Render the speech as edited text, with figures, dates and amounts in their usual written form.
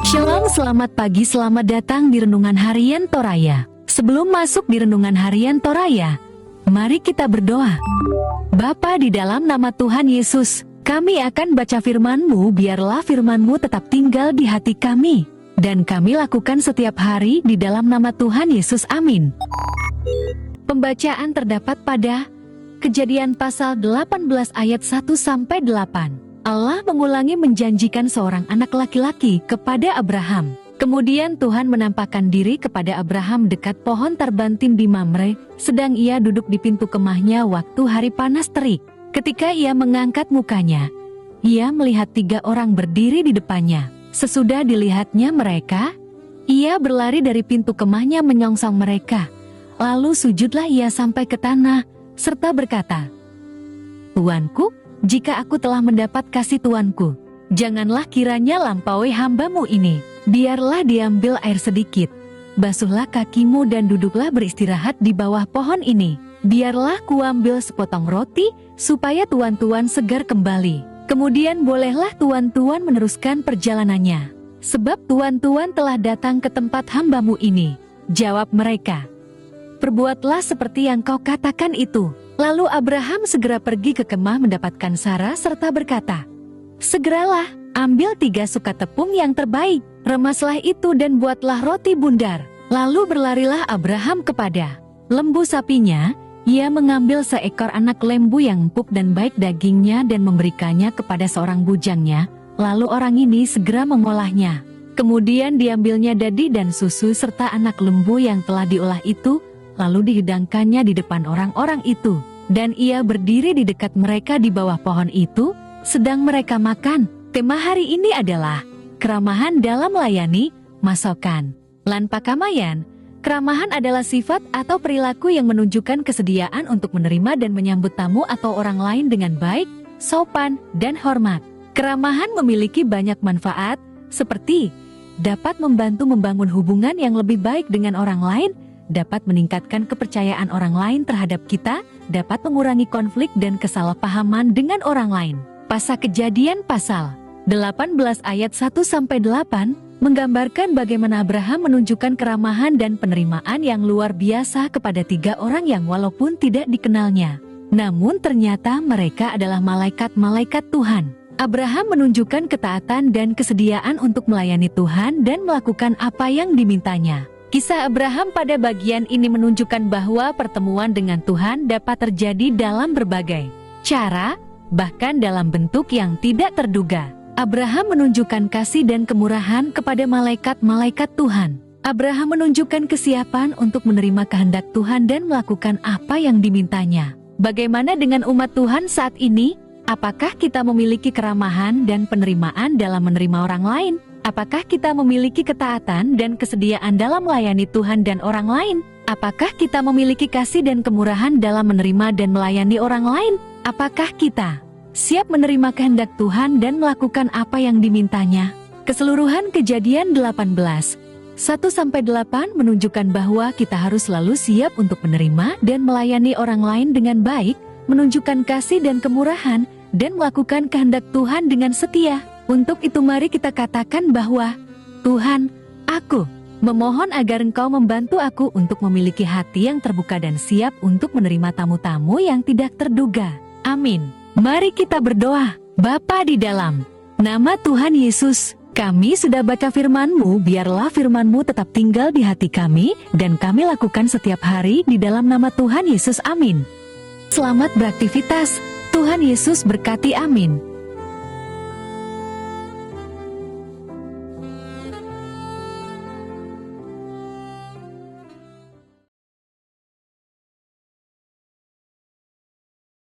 Shalom, selamat pagi, selamat datang di Renungan Harian Toraya. Sebelum masuk di Renungan Harian Toraya, mari kita berdoa. Bapa, di dalam nama Tuhan Yesus, kami akan baca firman-Mu, biarlah firman-Mu tetap tinggal di hati kami, dan kami lakukan setiap hari di dalam nama Tuhan Yesus, amin. Pembacaan terdapat pada Kejadian pasal 18 ayat 1-8. Allah mengulangi menjanjikan seorang anak laki-laki kepada Abraham. Kemudian Tuhan menampakkan diri kepada Abraham dekat pohon tarbantin di Mamre, sedang ia duduk di pintu kemahnya waktu hari panas terik. Ketika ia mengangkat mukanya, ia melihat 3 orang berdiri di depannya. Sesudah dilihatnya mereka, ia berlari dari pintu kemahnya menyongsong mereka. Lalu sujudlah ia sampai ke tanah, serta berkata, "Tuanku, jika aku telah mendapat kasih Tuanku, janganlah kiranya lampaui hamba-Mu ini. Biarlah diambil air sedikit. Basuhlah kakimu dan duduklah beristirahat di bawah pohon ini. Biarlah kuambil sepotong roti, supaya tuan-tuan segar kembali. Kemudian bolehlah tuan-tuan meneruskan perjalanannya. Sebab tuan-tuan telah datang ke tempat hamba-Mu ini." Jawab mereka, "Perbuatlah seperti yang kau katakan itu." Lalu Abraham segera pergi ke kemah mendapatkan Sarah serta berkata, "Segeralah, ambil 3 suka tepung yang terbaik, remaslah itu dan buatlah roti bundar." Lalu berlarilah Abraham kepada lembu sapinya. Ia mengambil seekor anak lembu yang empuk dan baik dagingnya dan memberikannya kepada seorang bujangnya. Lalu orang ini segera mengolahnya. Kemudian diambilnya dadi dan susu serta anak lembu yang telah diolah itu, lalu dihidangkannya di depan orang-orang itu. Dan ia berdiri di dekat mereka di bawah pohon itu, sedang mereka makan. Tema hari ini adalah keramahan dalam melayani, masokan. Lan pakamayan, keramahan adalah sifat atau perilaku yang menunjukkan kesediaan untuk menerima dan menyambut tamu atau orang lain dengan baik, sopan, dan hormat. Keramahan memiliki banyak manfaat, seperti dapat membantu membangun hubungan yang lebih baik dengan orang lain, dapat meningkatkan kepercayaan orang lain terhadap kita, dapat mengurangi konflik dan kesalahpahaman dengan orang lain. Pasal Kejadian pasal 18 ayat 1-8 menggambarkan bagaimana Abraham menunjukkan keramahan dan penerimaan yang luar biasa kepada 3 orang yang walaupun tidak dikenalnya, namun ternyata mereka adalah malaikat-malaikat Tuhan. Abraham menunjukkan ketaatan dan kesediaan untuk melayani Tuhan dan melakukan apa yang dimintanya. Kisah Abraham pada bagian ini menunjukkan bahwa pertemuan dengan Tuhan dapat terjadi dalam berbagai cara, bahkan dalam bentuk yang tidak terduga. Abraham menunjukkan kasih dan kemurahan kepada malaikat-malaikat Tuhan. Abraham menunjukkan kesiapan untuk menerima kehendak Tuhan dan melakukan apa yang dimintanya. Bagaimana dengan umat Tuhan saat ini? Apakah kita memiliki keramahan dan penerimaan dalam menerima orang lain? Apakah kita memiliki ketaatan dan kesediaan dalam melayani Tuhan dan orang lain? Apakah kita memiliki kasih dan kemurahan dalam menerima dan melayani orang lain? Apakah kita siap menerima kehendak Tuhan dan melakukan apa yang dimintanya? Keseluruhan Kejadian 18 1-8 menunjukkan bahwa kita harus selalu siap untuk menerima dan melayani orang lain dengan baik, menunjukkan kasih dan kemurahan, dan melakukan kehendak Tuhan dengan setia. Untuk itu mari kita katakan bahwa, "Tuhan, aku memohon agar Engkau membantu aku untuk memiliki hati yang terbuka dan siap untuk menerima tamu-tamu yang tidak terduga." Amin. Mari kita berdoa. Bapa di dalam nama Tuhan Yesus, kami sudah baca firman-Mu, biarlah firman-Mu tetap tinggal di hati kami, dan kami lakukan setiap hari di dalam nama Tuhan Yesus, amin. Selamat beraktivitas, Tuhan Yesus berkati, amin.